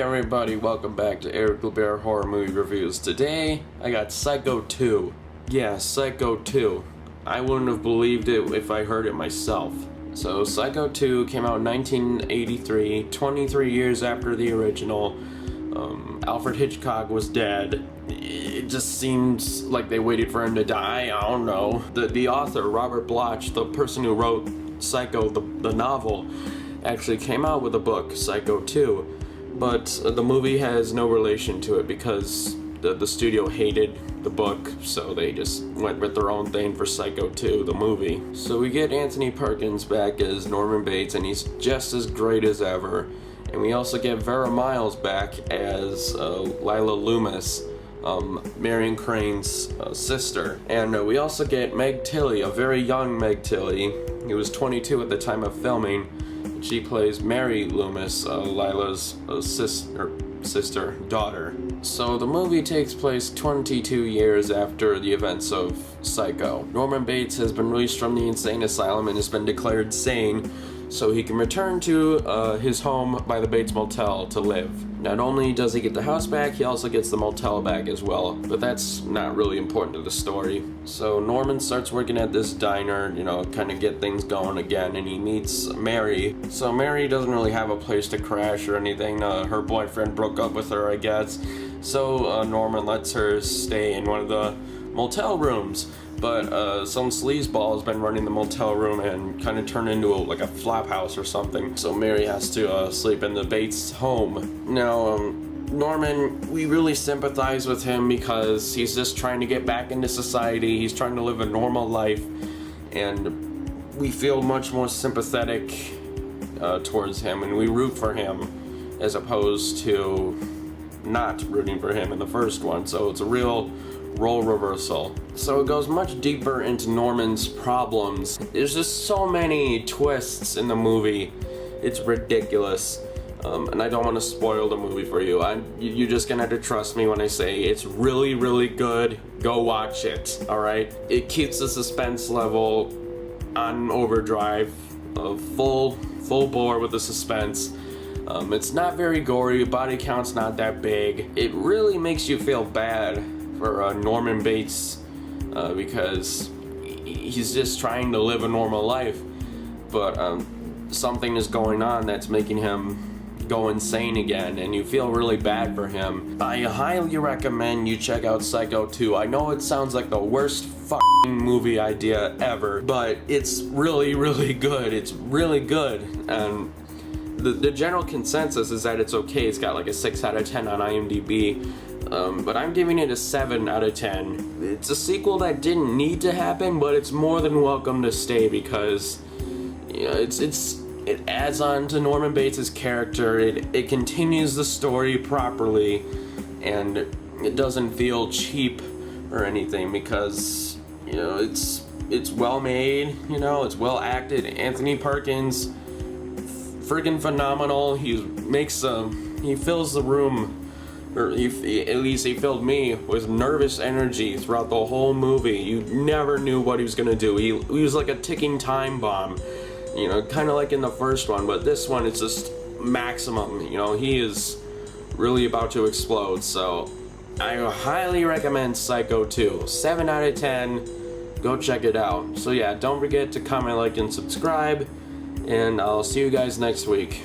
everybody, welcome back to Eric Loubert Horror Movie Reviews. Today, I got Psycho 2. Yeah, Psycho 2. I wouldn't have believed it if I heard it myself. So, Psycho 2 came out in 1983, 23 years after the original. Alfred Hitchcock was dead. It just seems like they waited for him to die. I don't know. The author, Robert Bloch, the person who wrote Psycho, the novel, actually came out with a book, Psycho 2. But the movie has no relation to it because the studio hated the book, so they just went with their own thing for Psycho 2, the movie. So we get Anthony Perkins back as Norman Bates, and he's just as great as ever. And we also get Vera Miles back as Lila Loomis, Marion Crane's sister. And we also get Meg Tilly, a very young Meg Tilly. He was 22 at the time of filming. She plays Mary Loomis, Lila's daughter. So the movie takes place 22 years after the events of Psycho. Norman Bates has been released from the insane asylum and has been declared sane, so he can return to his home by the Bates Motel to live. Not only does he get the house back, he also gets the motel back as well, but that's not really important to the story. So Norman starts working at this diner, kind of get things going again, and he meets Mary. So Mary doesn't really have a place to crash or anything. Her boyfriend broke up with her, I guess. So Norman lets her stay in one of the motel rooms. But some sleazeball has been running the motel room and kind of turned into a flop house or something. So Mary has to sleep in the Bates home. Now, Norman, we really sympathize with him because he's just trying to get back into society. He's trying to live a normal life. And we feel much more sympathetic towards him, and we root for him as opposed to not rooting for him in the first one. So it's a real role reversal. So it goes much deeper into Norman's problems. There's just so many twists in the movie. It's ridiculous. And I don't want to spoil the movie for you. You're just gonna have to trust me when I say it's really, really good. Go watch it, alright? It keeps the suspense level on overdrive, full bore with the suspense. It's not very gory, body count's not that big. It really makes you feel bad for Norman Bates because he's just trying to live a normal life, but something is going on that's making him go insane again, and you feel really bad for him. I highly recommend you check out Psycho 2. I know it sounds like the worst fucking movie idea ever, but it's really, really good. It's really good, and the general consensus is that it's okay. It's got a 6 out of 10 on IMDb. But I'm giving it a 7 out of 10. It's a sequel that didn't need to happen, but it's more than welcome to stay because it adds on to Norman Bates' character. It continues the story properly, and it doesn't feel cheap or anything because it's well made. It's well acted. Anthony Perkins, friggin' phenomenal. He fills the room. Or at least he filled me with nervous energy throughout the whole movie. You never knew what he was gonna do. He was like a ticking time bomb, kind of like in the first one, but this one it's just maximum. He is really about to explode. So I highly recommend Psycho 2. 7 out of 10. Go check it out. So yeah, don't forget to comment, like, and subscribe, and I'll see you guys next week.